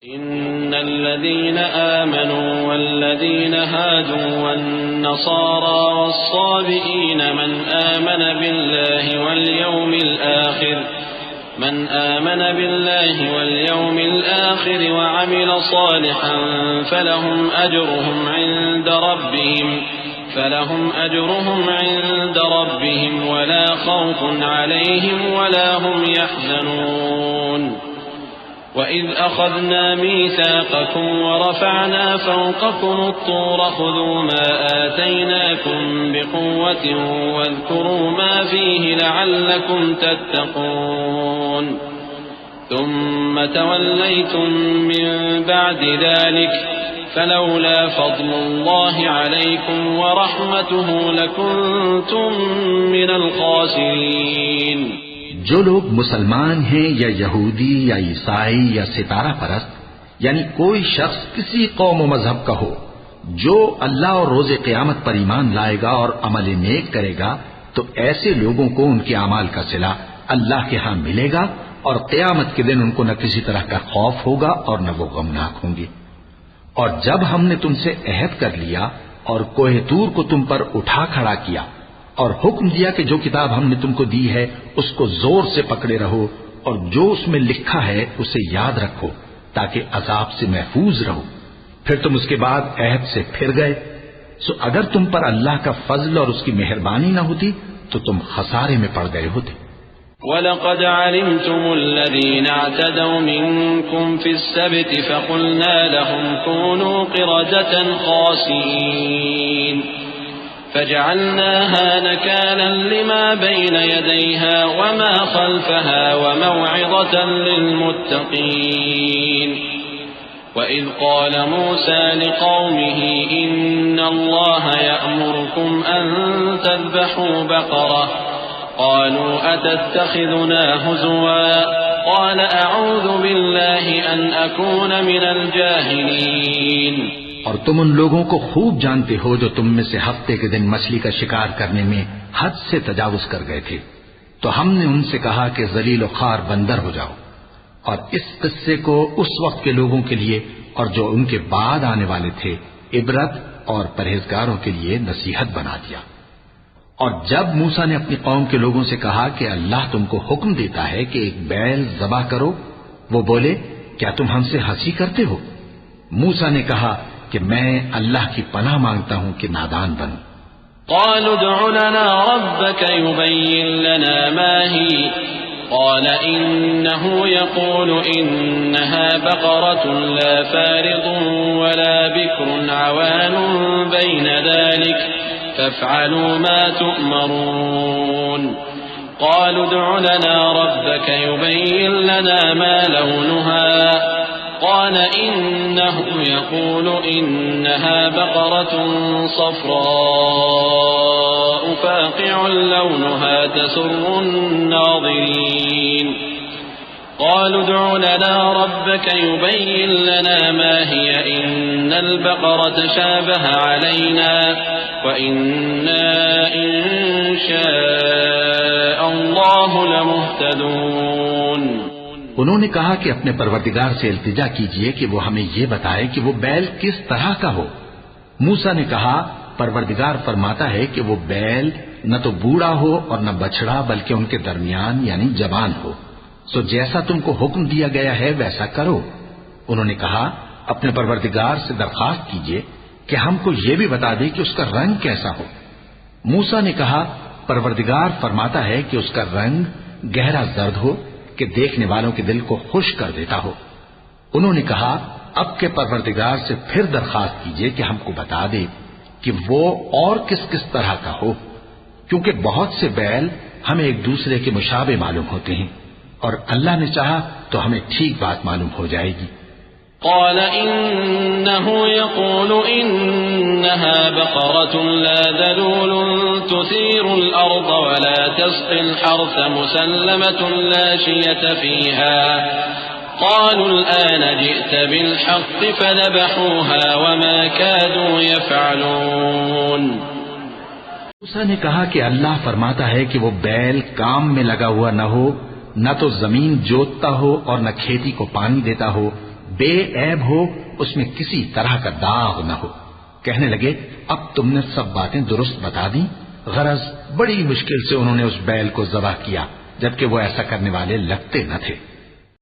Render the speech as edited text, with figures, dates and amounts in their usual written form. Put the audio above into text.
إن الذين آمنوا والذين هادوا والنصارى والصابئين من آمن بالله واليوم الآخر وعمل صالحا فلهم أجرهم عند ربهم ولا خوف عليهم ولا هم يحزنون وإذ أخذنا ميثاقكم ورفعنا فوقكم الطور خذوا ما آتيناكم بقوة واذكروا ما فيه لعلكم تتقون ثم توليتم من بعد ذلك فلولا فضل الله عليكم ورحمته لكنتم من الخاسرين۔ جو لوگ مسلمان ہیں یا یہودی یا عیسائی یا ستارہ پرست، یعنی کوئی شخص کسی قوم و مذہب کا ہو، جو اللہ اور روز قیامت پر ایمان لائے گا اور عمل نیک کرے گا تو ایسے لوگوں کو ان کے اعمال کا صلہ اللہ کے ہاں ملے گا، اور قیامت کے دن ان کو نہ کسی طرح کا خوف ہوگا اور نہ وہ غمناک ہوں گے۔ اور جب ہم نے تم سے عہد کر لیا اور کوہ طور کو تم پر اٹھا کھڑا کیا اور حکم دیا کہ جو کتاب ہم نے تم کو دی ہے اس کو زور سے پکڑے رہو اور جو اس میں لکھا ہے اسے یاد رکھو تاکہ عذاب سے محفوظ رہو، پھر تم اس کے بعد عہد سے پھر گئے، سو اگر تم پر اللہ کا فضل اور اس کی مہربانی نہ ہوتی تو تم خسارے میں پڑ گئے ہوتے۔ وَلَقَدْ عَلِمْتُمُ الَّذِينَ اعْتَدَوْا مِنكُمْ فِي السَّبْتِ فَقُلْنَا لَهُمْ كُونُوا قِرَدَةً خَاسِئِينَ فَجَعَلْنَاهَا نَكَالًا لِمَا بَيْنَ يَدَيْهَا وَمَا خَلْفَهَا وَمَوْعِظَةً لِلْمُتَّقِينَ وَإِذْ قَالَ مُوسَى لِقَوْمِهِ إِنَّ اللَّهَ يَأْمُرُكُمْ أَن تَذْبَحُوا بَقَرَةً قالوا أتتخذنا هزوا قال أعوذ بالله أن أكون من الجاهلين۔ اور تم ان لوگوں کو خوب جانتے ہو جو تم میں سے ہفتے کے دن مچھلی کا شکار کرنے میں حد سے تجاوز کر گئے تھے، تو ہم نے ان سے کہا کہ ذلیل و خوار بندر ہو جاؤ، اور اس قصے کو اس وقت کے لوگوں کے لیے اور جو ان کے بعد آنے والے تھے عبرت اور پرہیزگاروں کے لیے نصیحت بنا دیا۔ اور جب موسیٰ نے اپنی قوم کے لوگوں سے کہا کہ اللہ تم کو حکم دیتا ہے کہ ایک بیل ذبح کرو، وہ بولے کیا تم ہم سے ہنسی کرتے ہو؟ موسیٰ نے کہا کہ میں اللہ کی پناہ مانگتا ہوں کہ نادان بنوں۔ قالوا ادع لنا ربك يبين لنا ما هي قال إنه يقول إنها بقرة لا فارض ولا بكر عوان بين ذلك فافعلوا ما تؤمرون۔ قالوا ادع لنا ربك يبين لنا ما لونها قال إنه يقول إنها بقرة صفراء فاقع لونها تسر الناظرين۔ قالوا ادع لنا ربك يبين لنا ما هي إن البقرة شابه علينا وإنا إن شاء الله لمهتدون۔ انہوں نے کہا کہ اپنے پروردگار سے التجا کیجئے کہ وہ ہمیں یہ بتائے کہ وہ بیل کس طرح کا ہو۔ موسیٰ نے کہا پروردگار فرماتا ہے کہ وہ بیل نہ تو بوڑھا ہو اور نہ بچڑا بلکہ ان کے درمیان یعنی جوان ہو، سو جیسا تم کو حکم دیا گیا ہے ویسا کرو۔ انہوں نے کہا اپنے پروردگار سے درخواست کیجئے کہ ہم کو یہ بھی بتا دے کہ اس کا رنگ کیسا ہو۔ موسیٰ نے کہا پروردگار فرماتا ہے کہ اس کا رنگ گہرا زرد ہو کہ دیکھنے والوں کے دل کو خوش کر دیتا ہو۔ انہوں نے کہا اب کے پروردگار سے پھر درخواست کیجئے کہ ہم کو بتا دے کہ وہ اور کس کس طرح کا ہو، کیونکہ بہت سے بیل ہمیں ایک دوسرے کے مشابہ معلوم ہوتے ہیں، اور اللہ نے چاہا تو ہمیں ٹھیک بات معلوم ہو جائے گی۔ قال إنه يقول إنها بقرة لا ذلول تثير الأرض ولا تسقي الحرث مسلمة لا شية فيها قالوا الآن جئت بالحق فذبحوها وما كادوا يفعلون۔ موسیٰ نے کہا کہ اللہ فرماتا ہے کہ وہ بیل کام میں لگا ہوا نہ ہو، نہ تو زمین جوتتا ہو اور نہ کھیتی کو پانی دیتا ہو، بے عیب ہو، اس میں کسی طرح کا داغ نہ ہو۔ کہنے لگے اب تم نے سب باتیں درست بتا دی۔ غرض بڑی مشکل سے انہوں نے اس بیل کو ذبح کیا، جبکہ وہ ایسا کرنے والے لگتے نہ تھے۔